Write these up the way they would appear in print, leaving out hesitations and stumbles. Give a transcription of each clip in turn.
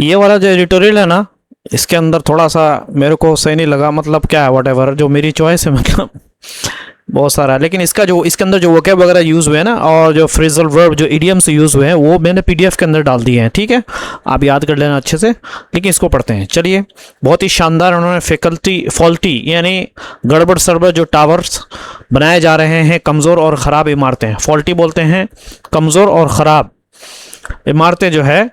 ये वाला जो एडिटोरियल है ना, इसके अंदर थोड़ा सा मेरे को सही नहीं लगा, मतलब क्या है वट जो मेरी चॉइस है, मतलब बहुत सारा है। लेकिन इसका जो इसके अंदर जो वोकैब वगैरह यूज़ हुए हैं ना, और जो फ्रेजल वर्ब जो इडियम्स यूज़ हुए हैं, वो मैंने पीडीएफ के अंदर डाल दिए हैं, ठीक है, आप याद कर लेना अच्छे से। लेकिन इसको पढ़ते हैं, चलिए। बहुत ही शानदार उन्होंने फैकल्टी फॉल्टी यानी गड़बड़ सड़बड़ जो टावर्स बनाए जा रहे हैं, कमज़ोर और ख़राब इमारतें, फॉल्टी बोलते हैं कमज़ोर और ख़राब इमारतें जो है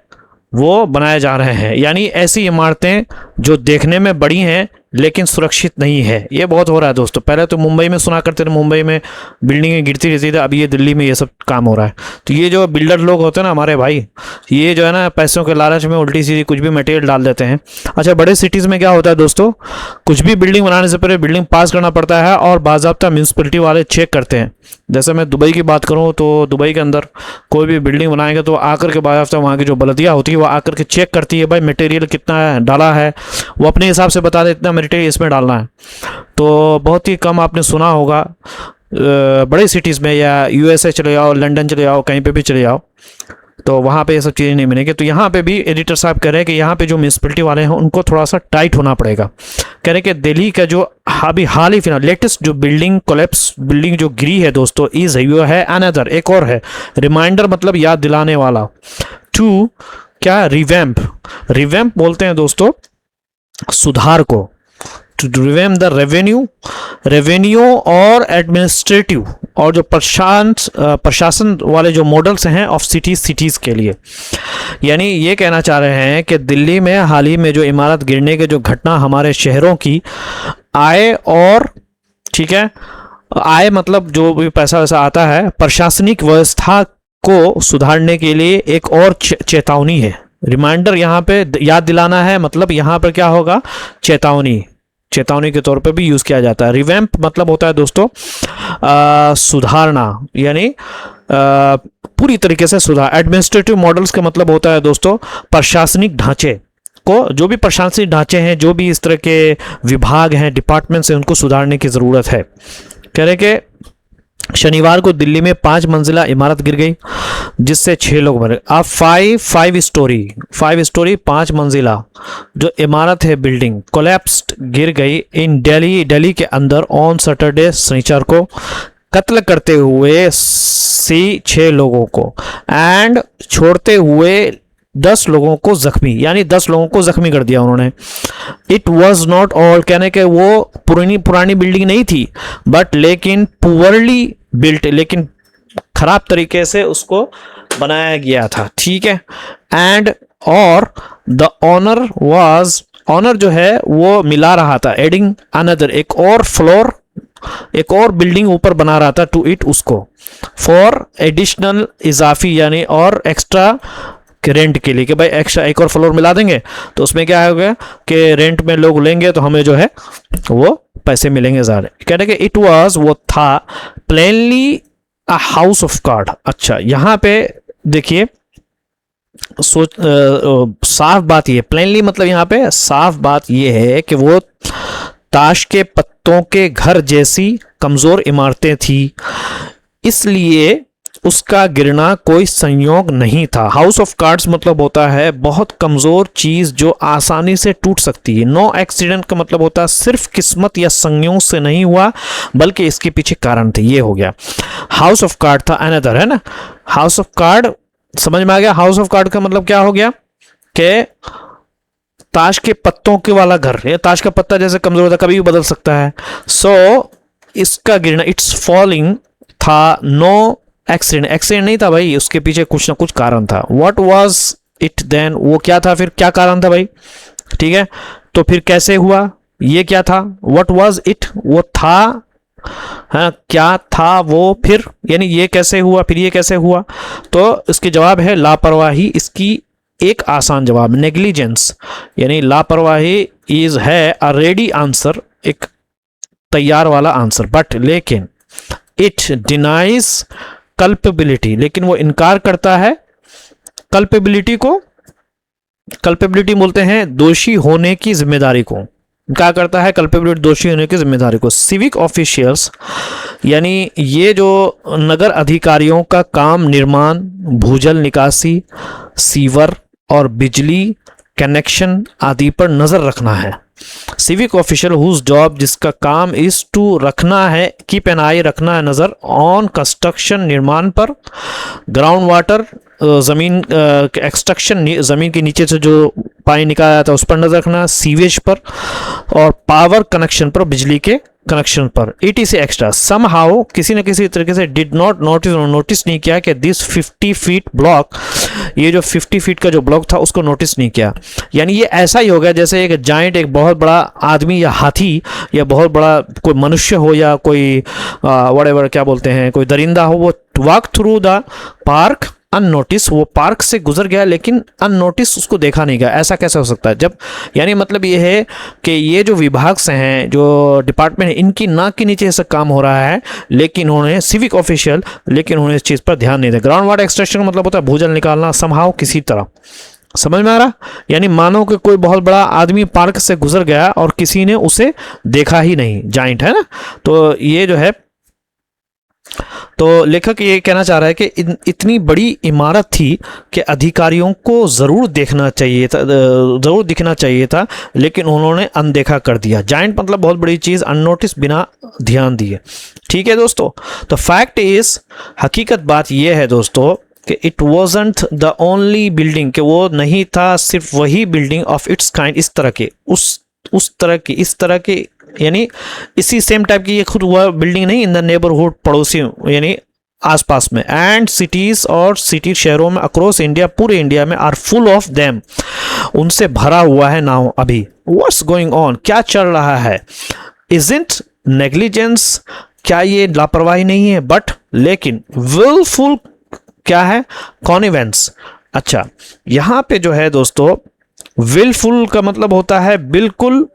वो बनाए जा रहे हैं, यानी ऐसी इमारतें जो देखने में बड़ी हैं लेकिन सुरक्षित नहीं है। ये बहुत हो रहा है दोस्तों। पहले तो मुंबई में सुना करते थे, मुंबई में बिल्डिंगें गिरती रहती थी, अभी ये दिल्ली में ये सब काम हो रहा है। तो ये जो बिल्डर लोग होते हैं ना हमारे भाई, ये जो है ना पैसों के लालच में उल्टी सीधी कुछ भी मटेरियल डाल देते हैं। अच्छा, बड़े सिटीज़ में क्या होता है दोस्तों, कुछ भी बिल्डिंग बनाने से पहले बिल्डिंग पास करना पड़ता है और बाज़ाब्ता म्यूनसिपलिटी वाले चेक करते हैं। जैसे मैं दुबई की बात करूँ तो दुबई के अंदर कोई भी बिल्डिंग बनाएंगे तो आकर के बाज़ाब्ता वहाँ की जो बल्दिया होती है वो आकर के चेक करती है, भाई मटेरियल कितना डाला है, वो अपने हिसाब से बता देते हैं मटेरियल इसमें डालना है। तो बहुत ही कम आपने सुना होगा बड़े सिटीज़ में, या यूएसए चले जाओ, लंदन चले जाओ, कहीं पे भी चले जाओ, तो वहाँ पे ये सब चीज़ें नहीं मिलेंगी। तो यहाँ पे भी एडिटर साहब कह रहे हैं कि यहाँ पे जो म्यूनसिपलिटी वाले हैं उनको थोड़ा सा टाइट होना पड़ेगा। कह रहे हैं कि दिल्ली का जो अभी हाल ही फिलहाल लेटेस्ट जो बिल्डिंग कोलैप्स बिल्डिंग जो गिरी है दोस्तों, इज वो है अनदर, एक और है रिमाइंडर, मतलब याद दिलाने वाला, टू क्या रिवैम्प, रिवैम्प बोलते हैं दोस्तों सुधार को, टू रिवैम्प द रेवेन्यू और एडमिनिस्ट्रेटिव और जो प्रशासन वाले जो मॉडल्स हैं ऑफ सिटीज़ के लिए। यानी ये कहना चाह रहे हैं कि दिल्ली में हाल ही में जो इमारत गिरने के जो घटना हमारे शहरों की आय और, ठीक है, आय मतलब जो भी पैसा वैसा आता है, प्रशासनिक व्यवस्था को सुधारने के लिए एक और चेतावनी है। रिमाइंडर यहाँ पे याद दिलाना है, मतलब यहाँ पर क्या होगा, चेतावनी के तौर पे भी यूज़ किया जाता है। रिवैम्प मतलब होता है दोस्तों सुधारना, यानी पूरी तरीके से सुधार। एडमिनिस्ट्रेटिव मॉडल्स का मतलब होता है दोस्तों प्रशासनिक ढांचे को, जो भी प्रशासनिक ढांचे हैं, जो भी इस तरह के विभाग हैं, डिपार्टमेंट्स हैं, उनको सुधारने की ज़रूरत है। कह रहे कि शनिवार को दिल्ली में 5 मंजिला इमारत गिर गई जिससे 6 लोग मरे। अब 5 स्टोरी 5 मंजिला जो इमारत है, बिल्डिंग कोलैप्स्ड, गिर गई इन दिल्ली के अंदर ऑन सैटरडे, शनिवार को, कत्ल करते हुए 6 लोगों को एंड छोड़ते हुए 10 लोगों को जख्मी, यानी 10 लोगों को जख्मी कर दिया उन्होंने। इट वॉज नॉट ऑल, कहने के वो पुरानी बिल्डिंग नहीं थी, बट लेकिन पुअरली बिल्ट, लेकिन खराब तरीके से उसको बनाया गया था, ठीक है। एंड और द ऑनर जो है वो मिला रहा था, एडिंग अनदर, एक और फ्लोर, एक और बिल्डिंग ऊपर बना रहा था, टू इट, उसको, फॉर एडिशनल इजाफी, यानी और एक्स्ट्रा रेंट के लिए, कि भाई एक्स्ट्रा एक और फ्लोर मिला देंगे तो उसमें क्या होगा कि रेंट में लोग लेंगे तो हमें जो है वो पैसे मिलेंगे ज़्यादा। कहते हैं कि इट वाज, वो था, plainly a house of card. अच्छा, यहाँ पे देखिए साफ बात ये, प्लेनली मतलब यहाँ पे साफ बात ये है कि वो ताश के पत्तों के घर जैसी कमज़ोर इमारतें थी, इसलिए उसका गिरना कोई संयोग नहीं था। हाउस ऑफ कार्ड्स मतलब होता है बहुत कमज़ोर चीज़ जो आसानी से टूट सकती है। नो एक्सीडेंट का मतलब होता है सिर्फ किस्मत या संयोग से नहीं हुआ, बल्कि इसके पीछे कारण थे। ये हो गया, हाउस ऑफ कार्ड था अनदर, है ना। हाउस ऑफ कार्ड समझ में आ गया। हाउस ऑफ कार्ड का मतलब क्या हो गया कि ताश के पत्तों के वाला घर, ये ताश का पत्ता जैसे कमज़ोर होता है, कभी भी बदल सकता है। सो इसका गिरना, इट्स फॉलिंग था, नो एक्सीडेंट नहीं था भाई, उसके पीछे कुछ ना कुछ कारण था। व्हाट वाज इट देन, वो क्या था, फिर क्या कारण था भाई, ठीक है। तो फिर कैसे हुआ, ये क्या था, व्हाट वाज इट, वो था, हाँ क्या था वो, फिर यानी ये कैसे हुआ, फिर ये कैसे हुआ। तो इसके जवाब है लापरवाही, इसकी एक आसान जवाब नेग्लिजेंस, यानी लापरवाही इज है अ रेडी आंसर, एक तैयार वाला आंसर, बट लेकिन इट डिनाइज कल्पेबिलिटी, लेकिन वो इनकार करता है कल्पेबिलिटी को। कल्पेबिलिटी बोलते हैं दोषी होने की जिम्मेदारी को, क्या करता है, कल्पेबिलिटी दोषी होने की जिम्मेदारी को। सिविक ऑफिशियल्स यानी ये जो नगर अधिकारियों का काम निर्माण, भूजल निकासी, सीवर और बिजली, कनेक्शन आदि पर नज़र रखना है। सिविक ऑफिशियल हुज जॉब, जिसका काम इज टू रखना है, कीप एन आई, रखना है नज़र, ऑन कंस्ट्रक्शन, निर्माण पर, ग्राउंड वाटर, ज़मीन एक्सट्रक्शन, ज़मीन के नीचे से जो पानी निकाला जाता है उस पर नज़र रखना, सीवेज पर, और पावर कनेक्शन पर, बिजली के कनेक्शन पर, ETC एक्स्ट्रा। सम हाउ, किसी न किसी तरीके से, डिड नॉट नोटिस नहीं किया कि दिस 50 फीट ब्लॉक, ये जो 50 फीट का जो ब्लॉक था उसको नोटिस नहीं किया। यानी ये ऐसा ही हो गया जैसे एक जाइंट, एक बहुत बड़ा आदमी या हाथी या बहुत बड़ा कोई मनुष्य हो या कोई व्हाटएवर क्या बोलते हैं, कोई दरिंदा हो, वो walk through the park unnoticed, वो पार्क से गुजर गया लेकिन अननोटिस, उसको देखा नहीं गया। ऐसा कैसे हो सकता है? जब यानी मतलब ये है कि ये जो विभाग से हैं, जो डिपार्टमेंट है, इनकी नाक के नीचे ऐसा काम हो रहा है, लेकिन उन्होंने सिविक ऑफिशियल, लेकिन उन्होंने इस चीज़ पर ध्यान नहीं दिया। ग्राउंड वाटर एक्सट्रैक्शन का मतलब होता है भूजल निकालना, समहाउ, किसी तरह। समझ में आ रहा? यानी मानो कि कोई बहुत बड़ा आदमी पार्क से गुजर गया और किसी ने उसे देखा ही नहीं, जाइंट है ना। तो ये जो है, तो लेखक ये कहना चाह रहा है कि इतनी बड़ी इमारत थी कि अधिकारियों को ज़रूर देखना चाहिए था, ज़रूर दिखना चाहिए था, लेकिन उन्होंने अनदेखा कर दिया। जाइंट मतलब बहुत बड़ी चीज़, अननोटिस, बिना ध्यान दिए। ठीक है दोस्तों, तो फैक्ट इज़, हकीकत बात यह है दोस्तों कि it wasn't the only building, कि वो नहीं था सिर्फ वही बिल्डिंग ऑफ इट्स काइंड, इस तरह के, उस तरह की, इस तरह के, यानी इसी सेम टाइप की ये खुद वह बिल्डिंग नहीं, इन द नेबरहुड, पड़ोसी यानी आसपास में, एंड सिटीज, और सिटी शहरों में, अक्रॉस इंडिया, पूरे इंडिया में, आर फुल ऑफ देम, उनसे भरा हुआ है नाउ। अभी व्हाट्स गोइंग ऑन, क्या चल रहा है? इजंट नेग्लिजेंस, क्या ये लापरवाही नहीं है? बट, लेकिन, विलफुल क्या है? कॉनिवेंस। अच्छा, यहां पे जो है दोस्तों, विलफुल का मतलब होता है बिल्कुल,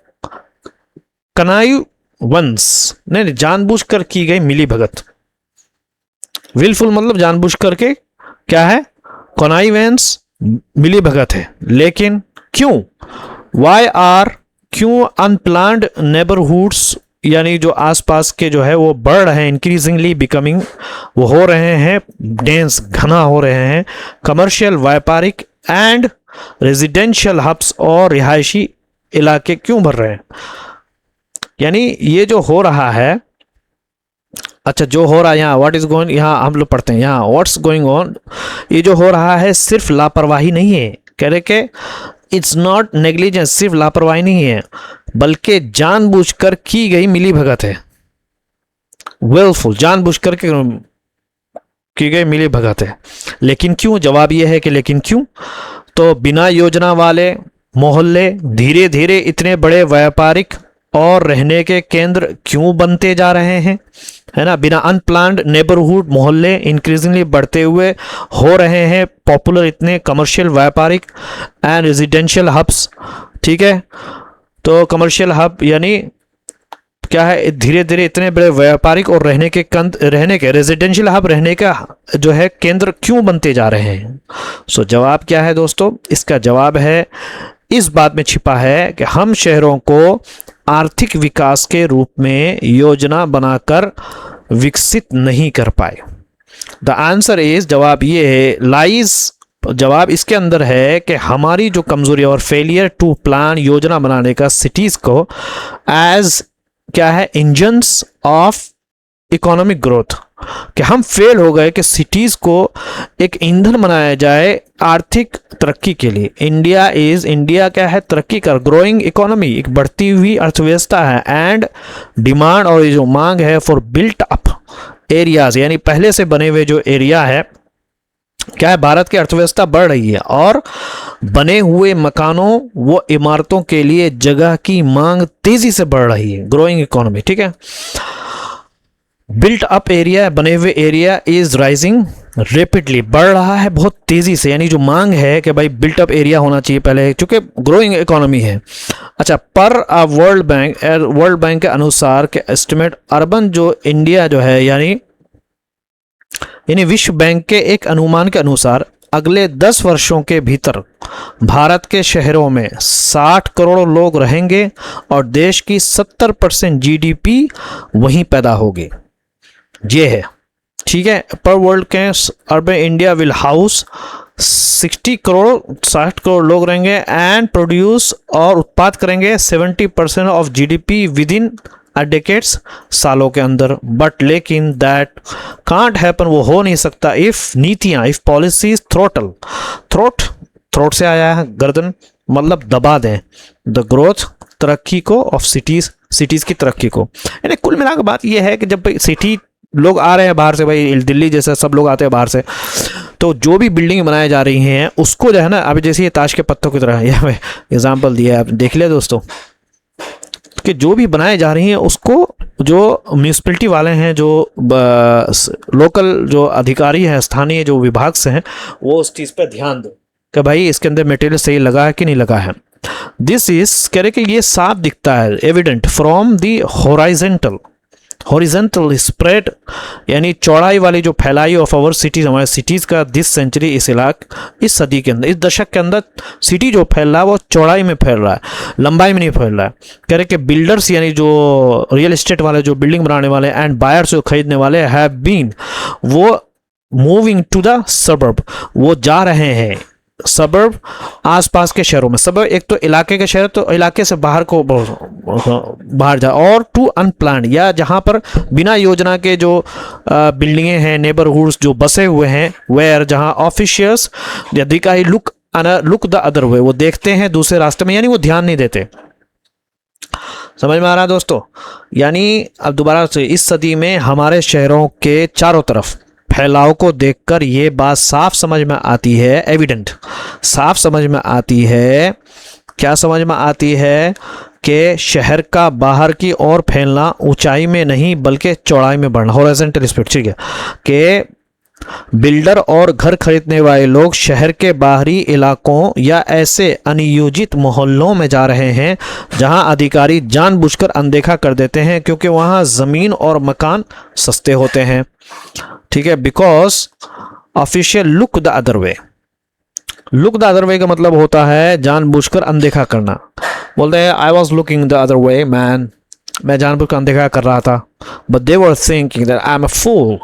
कनाइवंस, नहीं, जानबूझकर की गई मिली भगत। विलफुल मतलब जानबूझ करके क्या है? कनाइवेंस, मिली भगत है। लेकिन क्यों? वाई आर, क्यों अनप्लान्ड नेबरहुड्स, यानी जो आसपास के जो है वो बढ़ रहे हैं, इंक्रीजिंगली बिकमिंग, वो हो रहे हैं डेंस, घना हो रहे हैं, कमर्शियल, व्यापारिक, एंड रेजिडेंशियल हब्स, और रिहायशी इलाके क्यों भर रहे हैं? यानी ये जो हो रहा है, अच्छा जो हो रहा है यहाँ, व्हाट इज गोइंग, यहाँ हम लोग पढ़ते हैं यहाँ व्हाट्स गोइंग ऑन, ये जो हो रहा है सिर्फ लापरवाही नहीं है, कह रहे कि इट्स नॉट नेग्लिजेंस, सिर्फ लापरवाही नहीं है, बल्कि जानबूझकर की गई मिली भगत है। विलफुल, जानबूझकर की गई मिली भगत है। लेकिन क्यों? जवाब यह है कि लेकिन क्यों? तो बिना योजना वाले मोहल्ले धीरे धीरे इतने बड़े व्यापारिक और रहने के केंद्र क्यों बनते जा रहे हैं, है ना? बिना अनप्लान्ड नेबरहुड मोहल्ले इंक्रीजिंगली बढ़ते हुए हो रहे हैं पॉपुलर, इतने कमर्शियल, व्यापारिक, एंड रेजिडेंशियल हब्स। ठीक है, तो कमर्शियल हब यानी क्या है? धीरे धीरे इतने बड़े व्यापारिक और रहने के रेजिडेंशियल हब, रहने का जो है केंद्र क्यों बनते जा रहे हैं? सो जवाब क्या है दोस्तों? इसका जवाब है, इस बात में छिपा है कि हम शहरों को आर्थिक विकास के रूप में योजना बनाकर विकसित नहीं कर पाए। द आंसर इज, जवाब ये है, लाइज, जवाब इसके अंदर है कि हमारी जो कमजोरी और फेलियर टू प्लान, योजना बनाने का सिटीज को एज क्या है? इंजन्स ऑफ इकोनॉमिक ग्रोथ, कि हम फेल हो गए कि सिटीज को एक ईंधन बनाया जाए आर्थिक तरक्की के लिए। इंडिया क्या है? तरक्की कर, ग्रोइंग इकोनॉमी, एक बढ़ती हुई अर्थव्यवस्था है, एंड डिमांड, और ये जो मांग है, फॉर बिल्ट अप एरियाज, यानी पहले से बने हुए जो एरिया है, क्या है? भारत की अर्थव्यवस्था बढ़ रही है और बने हुए मकानों व इमारतों के लिए जगह की मांग तेजी से बढ़ रही है, ग्रोइंग इकोनॉमी। ठीक है, बिल्ट अप एरिया, बने हुए एरिया, इज राइजिंग रेपिडली, बढ़ रहा है बहुत तेजी से, यानी जो मांग है कि भाई बिल्ट अप एरिया होना चाहिए पहले, चूंकि ग्रोइंग इकोनॉमी है। अच्छा, पर वर्ल्ड बैंक के अनुसार के एस्टिमेट, अर्बन जो इंडिया जो है, यानी विश्व बैंक के एक अनुमान के अनुसार अगले 10 वर्षों के भीतर भारत के शहरों में 60 करोड़ लोग रहेंगे और देश की 70% GDP वहीं पैदा होगी। ये है, ठीक है। पर वर्ल्ड के urban India will house 60 crore लोग रहेंगे एंड प्रोड्यूस और उत्पाद करेंगे 70% of GDP with in decades, सालों के अंदर। बट लेकिन दैट कांट हैपन, वो हो नहीं सकता इफ नीतियां, इफ पॉलिसीज थ्रोटल, थ्रोट से आया है गर्दन, मतलब दबा दें द ग्रोथ, तरक्की को, ऑफ सिटीज की तरक्की को। यानी कुल मिलाकर बात यह है कि जब सिटी लोग आ रहे हैं बाहर से, भाई दिल्ली जैसे सब लोग आते हैं बाहर से, तो जो भी बिल्डिंग बनाई जा रही हैं उसको जो है ना, अभी जैसे ये ताश के पत्तों की तरह ये एग्जाम्पल दिया है, आप देख लिया दोस्तों, कि जो भी बनाए जा रही हैं उसको जो म्यूनसिपैलिटी वाले हैं, जो लोकल जो अधिकारी हैं, स्थानीय जो विभाग से हैं, वो उस चीज़ पर ध्यान दो कि भाई इसके अंदर मटेरियल सही लगा है कि नहीं लगा है। दिस इज कह रहे कि ये साफ दिखता है, evident from the horizontal spread, यानी चौड़ाई वाली जो फैलाई ऑफ आवर सिटीज, हमारे सिटीज़ का दिस सेंचुरी, इस सदी के अंदर, इस दशक के अंदर सिटी जो फैल रहा है वो चौड़ाई में फैल रहा है, लंबाई में नहीं फैल रहा है। कह रहे कि बिल्डर्स यानी जो रियल एस्टेट वाले, जो बिल्डिंग बनाने वाले एंड बायर्स जो खरीदने वाले हैव बीन, वो मूविंग टू द सबर्ब, वो जा रहे हैं सबर्ब, आसपास के शहरों में। सबर्ब एक तो इलाके के शहर, तो इलाके से बाहर को बाहर जा, और टू अनप्लान्ड, या जहां पर बिना योजना के जो बिल्डिंगें हैं, नेबरहुड्स जो बसे हुए हैं, वेयर जहां ऑफिशियल्स अधिकारी लुक द अदर वे, वो देखते हैं दूसरे रास्ते में, यानी वो ध्यान नहीं देते। समझ में आ रहा है दोस्तों? यानी अब दोबारा से इस सदी में हमारे शहरों के चारों तरफ फैलाव को देखकर ये बात साफ समझ में आती है, एविडेंट साफ समझ में आती है, क्या समझ में आती है कि शहर का बाहर की ओर फैलना ऊंचाई में नहीं बल्कि चौड़ाई में बढ़ना, हॉरिजॉन्टल स्पीड, ठीक है, कि बिल्डर और घर खरीदने वाले लोग शहर के बाहरी इलाकों या ऐसे अनियोजित मोहल्लों में जा रहे हैं जहां अधिकारी जानबूझकर अनदेखा कर देते हैं क्योंकि वहां जमीन और मकान सस्ते होते हैं, ठीक है, because official look the other way. Look the other way का मतलब होता है जानबूझकर अनदेखा करना। बोलते हैं I was looking the other way man, मैं जानबूझकर अनदेखा कर रहा था, but they were thinking that I am a fool,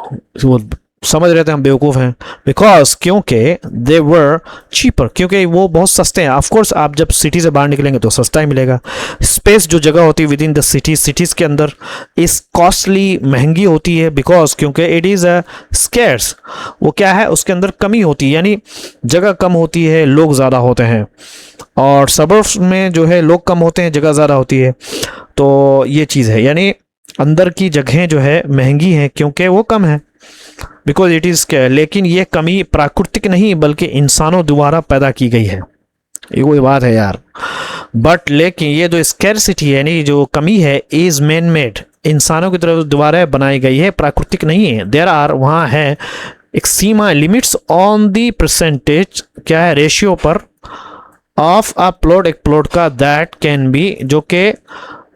वो समझ रहे थे हम बेवकूफ़ हैं, बिकॉज क्योंकि दे वर चीपर, क्योंकि वो बहुत सस्ते हैं। ऑफकोर्स आप जब सिटी से बाहर निकलेंगे तो सस्ता ही मिलेगा। स्पेस जो जगह होती है विद इन द सिटीज़ के अंदर इस कॉस्टली, महंगी होती है, बिकॉज क्योंकि इट इज़ अ स्केर्स, वो क्या है उसके अंदर कमी होती है, यानी जगह कम होती है, लोग ज़्यादा होते हैं, और सबर्ब्स में जो है लोग कम होते हैं, जगह ज़्यादा होती है। तो ये चीज़ है, यानी अंदर की जगहें जो है महंगी हैं क्योंकि वो कम है, बिकॉज इट इज़ क्या। लेकिन ये कमी प्राकृतिक नहीं बल्कि इंसानों द्वारा पैदा की गई है, ये कोई बात है यार। बट लेकिन ये जो स्कैरसिटी है, यानी जो कमी है, इज मैन मेड, इंसानों की तरफ द्वारा बनाई गई है, प्राकृतिक नहीं है। देयर आर, वहाँ है एक सीमा, लिमिट्स ऑन दी परसेंटेज, क्या है, रेशियो पर ऑफ अ प्लॉट, एक प्लॉट का, दैट कैन बी, जो के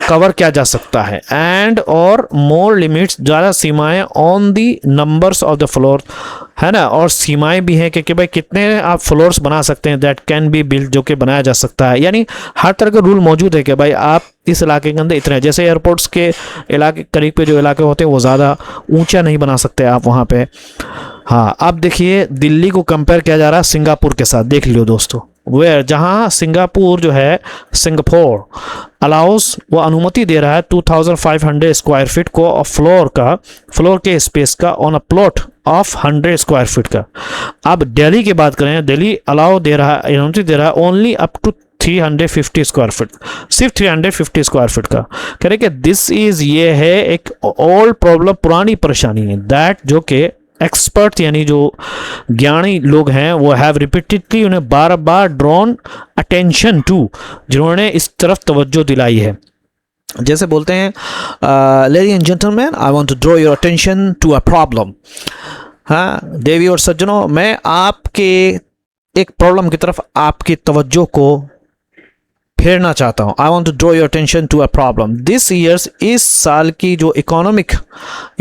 कवर किया जा सकता है, एंड और मोर लिमिट्स, ज़्यादा सीमाएं, on the numbers of the floor, है ना, और सीमाएं भी हैं कि भाई कितने आप फ्लोर्स बना सकते हैं, दैट कैन बी बिल्ड, जो कि बनाया जा सकता है। यानी हर तरह का रूल मौजूद है कि भाई आप इस इलाके के अंदर इतने, जैसे एयरपोर्ट्स के इलाके करीब पे जो इलाके होते हैं वो ज़्यादा ऊंचा नहीं बना सकते आप वहाँ पे। हाँ, अब देखिए दिल्ली को कंपेयर किया जा रहा है सिंगापुर के साथ, देख लियो दोस्तों, वेयर जहाँ सिंगापुर जो है, सिंगापुर अलाउस, वो अनुमति दे रहा है 2500 स्क्वायर फीट को फ्लोर के स्पेस का on a plot of 100 square feet का। अब दिल्ली की बात करें, दिल्ली अलाउ दे रहा है, अनुमति दे रहा है only up to 350 square feet, सिर्फ 350 स्क्वायर फीट का। कह रहे कि दिस इज, ये है एक ओल्ड प्रॉब्लम, पुरानी परेशानी है, दैट जो कि एक्सपर्ट यानी जो ज्ञानी लोग हैं वो हैव रिपीटेडली, उन्हें बार बार ड्रॉन अटेंशन टू, जिन्होंने इस तरफ तवज्जो दिलाई है। जैसे बोलते हैं ladies and gentleman, I want to draw your attention to a problem. हाँ देवी और सज्जनों, मैं आपके एक प्रॉब्लम की तरफ आपकी तवज्जो को फेरना चाहता हूँ। I want to draw your attention to a problem this years, इस साल की जो इकोनॉमिक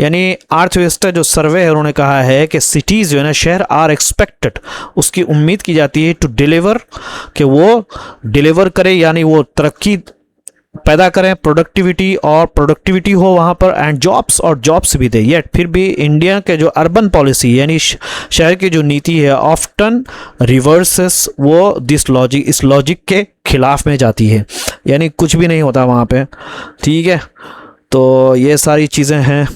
यानी अर्थव्यवस्था जो सर्वे है, उन्होंने कहा है कि सिटीज़ जो है ना, शहर आर एक्सपेक्टेड, उसकी उम्मीद की जाती है टू डिलीवर, कि वो डिलीवर करे, यानी वो तरक्की पैदा करें प्रोडक्टिविटी, और प्रोडक्टिविटी हो वहाँ पर, एंड जॉब्स, और जॉब्स भी दे। येट फिर भी इंडिया के जो अर्बन पॉलिसी यानी शहर की जो नीति है ऑफ्टन रिवर्सेस वो दिस लॉजिक, इस लॉजिक के खिलाफ में जाती है, यानी कुछ भी नहीं होता वहाँ पे। ठीक है, तो ये सारी चीज़ें हैं,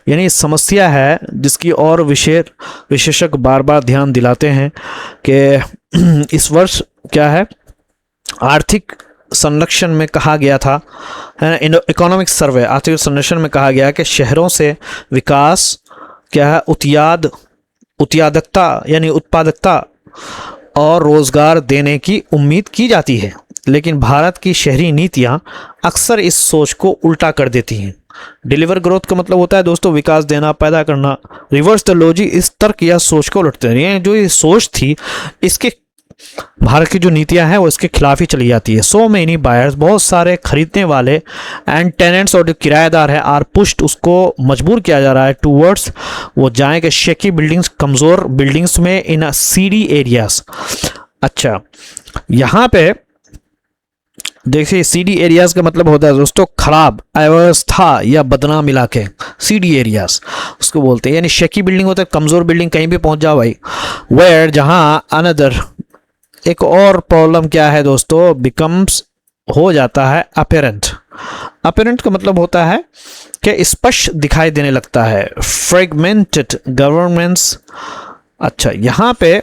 यानी समस्या है जिसकी और विशेषज्ञ बार बार ध्यान दिलाते हैं कि इस वर्ष क्या है, आर्थिक संरक्षण में कहा गया था, इकोनॉमिक सर्वे आर्थिक संरक्षण में कहा गया कि शहरों से विकास क्या है, उत्पादकता यानी उत्पादकता और रोजगार देने की उम्मीद की जाती है, लेकिन भारत की शहरी नीतियां अक्सर इस सोच को उल्टा कर देती हैं। डिलीवर ग्रोथ का मतलब होता है दोस्तों विकास देना, पैदा करना। रिवर्स द लॉजिक इस तर्क या सोच को उलटते हैं। जो ये सोच थी इसके भारत की जो नीतियां हैं वो इसके खिलाफ ही चली जाती है। सो मेनी बायर्स, बहुत सारे खरीदने वाले, एंड टेनेंट्स और जो किराएदार है, आर पुश्ड, उसको मजबूर किया जा रहा है टूवर्ड्स, वो जाएं कि शेकी बिल्डिंग्स, कमज़ोर बिल्डिंग्स में, इन सीडी एरियाज। अच्छा, यहाँ पे देखिए सीडी एरियाज का मतलब होता है दोस्तों खराब अव्यवस्था या बदनाम इलाके, सीडी एरियाज उसको बोलते हैं, यानी शेकी बिल्डिंग होता है कमज़ोर बिल्डिंग, कहीं भी पहुंच जाओ भाई। वेयर, जहाँ अनदर, एक और प्रॉब्लम क्या है दोस्तों, बिकम्स, हो जाता है अपेरेंट। अपेरेंट का मतलब होता है कि स्पष्ट दिखाई देने लगता है। फ्रेगमेंटेड गवर्नेंस, अच्छा यहाँ पे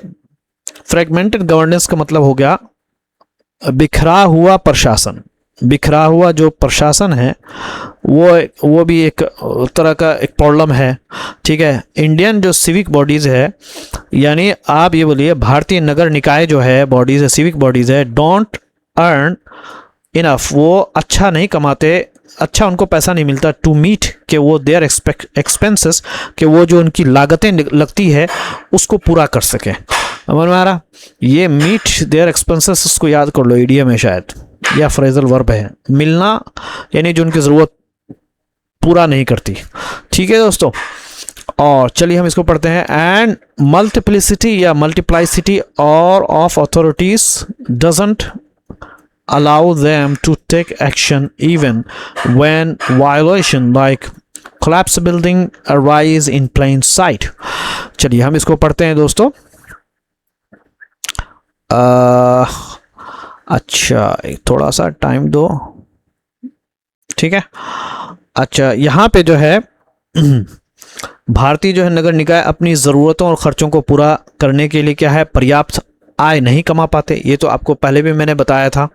फ्रेगमेंटेड गवर्नेंस का मतलब हो गया बिखरा हुआ प्रशासन। बिखरा हुआ जो प्रशासन है वो भी एक तरह का एक प्रॉब्लम है। ठीक है, इंडियन जो सिविक बॉडीज़ है, यानी आप ये बोलिए भारतीय नगर निकाय जो है बॉडीज़ है, सिविक बॉडीज़ है, डोंट अर्न इनफ, वो अच्छा नहीं कमाते, अच्छा उनको पैसा नहीं मिलता टू मीट कि वो देयर एक्सपेंसेस, कि वो जो उनकी लागतें लगती है उसको पूरा कर सकें। समझ में आ रहा, ये मीट देयर एक्सपेंसेस, उसको याद कर लो, ईडीएम है शायद या फ्रेजल वर्ब है, मिलना यानी जो उनकी ज़रूरत पूरा नहीं करती। ठीक है दोस्तों, और चलिए हम इसको पढ़ते हैं। एंड मल्टीप्लिसिटी या मल्टीप्लाइसिटी और of authorities doesn't allow them to take action even when violation like collapse building arise in plain sight। चलिए हम इसको पढ़ते हैं दोस्तों। अच्छा थोड़ा सा टाइम दो, ठीक है। अच्छा यहाँ पे जो है भारतीय जो है नगर निकाय अपनी ज़रूरतों और ख़र्चों को पूरा करने के लिए क्या है, पर्याप्त आय नहीं कमा पाते। ये तो आपको पहले भी मैंने बताया था।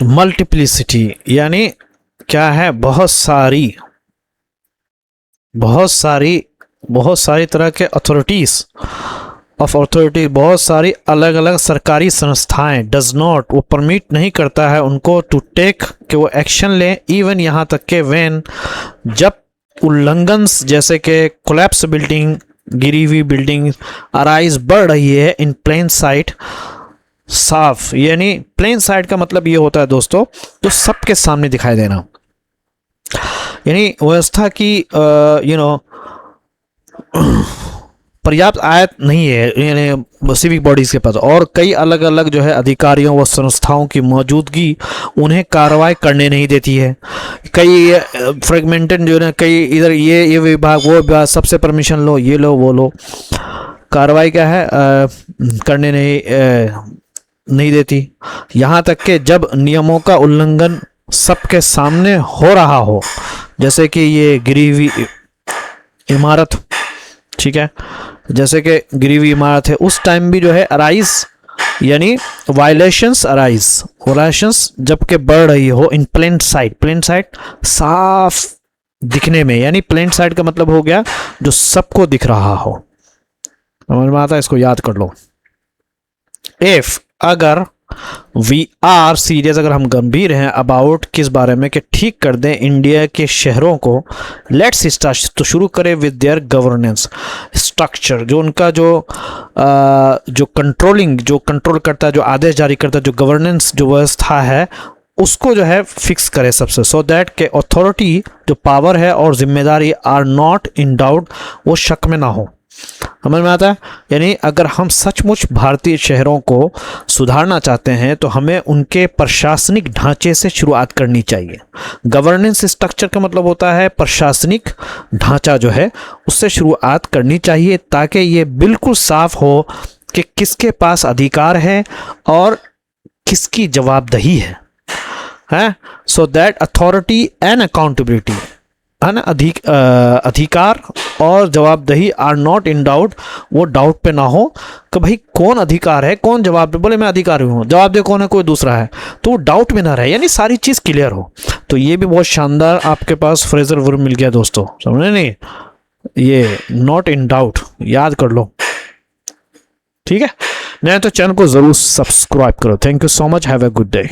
मल्टीप्लिसिटी यानी क्या है, बहुत सारी तरह के अथॉरिटीज ऑफ अथॉरिटी, बहुत सारी अलग अलग सरकारी संस्थाएं, डज नॉट, वो परमिट नहीं करता है उनको टू टेक, कि वो एक्शन लें, इवन यहाँ तक के व्हेन, जब उल्लंघन जैसे कि कोलैप्स बिल्डिंग, गिरी हुई बिल्डिंग, अराइज, बढ़ रही है, इन प्लेन साइट, साफ, यानी प्लेन साइड का मतलब ये होता है दोस्तों जो सबके सामने दिखाई देना, यानी व्यवस्था की पर्याप्त आयत नहीं है यानी सिविक बॉडीज़ के पास, और कई अलग अलग जो है अधिकारियों व संस्थाओं की मौजूदगी उन्हें कार्रवाई करने नहीं देती है। कई फ्रेगमेंटेड जो है, कई इधर ये विभाग वो विभाग, सबसे परमिशन लो, ये लो वो लो, कार्रवाई क्या है करने नहीं देती। यहाँ तक कि जब नियमों का उल्लंघन सबके सामने हो रहा हो, जैसे कि ये गिरी हुई इमारत, ठीक है, जैसे कि गिरी हुई इमारत है, उस टाइम भी जो है अराइज यानी वायलेशंस अराइज, वायलेशंस जबकि बढ़ रही हो, इन प्लेन साइट, प्लेन साइट साफ दिखने में, यानी प्लेन साइट का मतलब हो गया जो सबको दिख रहा हो। समझ में आता है, इसको याद कर लो। इफ, अगर, वी आर सीरियस, अगर हम गंभीर हैं, अबाउट, किस बारे में, कि ठीक कर दें इंडिया के शहरों को, लेट्स स्टार्ट, तो शुरू करें विद देयर गवर्नेंस स्ट्रक्चर, जो उनका जो कंट्रोल करता है, जो आदेश जारी करता है, जो गवर्नेंस जो व्यवस्था है उसको जो है फिक्स करे सबसे, सो दैट के अथॉरिटी जो पावर है और जिम्मेदारी आर नॉट इन डाउट, वो शक में ना हो। समझ में आता है? यानी अगर हम सचमुच भारतीय शहरों को सुधारना चाहते हैं तो हमें उनके प्रशासनिक ढांचे से शुरुआत करनी चाहिए। गवर्नेंस स्ट्रक्चर का मतलब होता है प्रशासनिक ढांचा जो है उससे शुरुआत करनी चाहिए, ताकि ये बिल्कुल साफ हो कि किसके पास अधिकार है और किसकी जवाबदेही है, so that authority and accountability, है ना, अधिकार और जवाबदेही आर नॉट इन डाउट, वो डाउट पे ना हो कि भाई कौन अधिकार है कौन जवाब, बोले मैं अधिकारी हूँ, जवाब दे कौन है कोई दूसरा है, तो वो डाउट में ना रहे, यानी सारी चीज़ क्लियर हो। तो ये भी बहुत शानदार आपके पास फ्रेजल वर्ब मिल गया दोस्तों, समझे नहीं, ये नॉट इन डाउट याद कर लो, ठीक है। नहीं तो चैनल को ज़रूर सब्सक्राइब करो। Thank you so much, have a good day.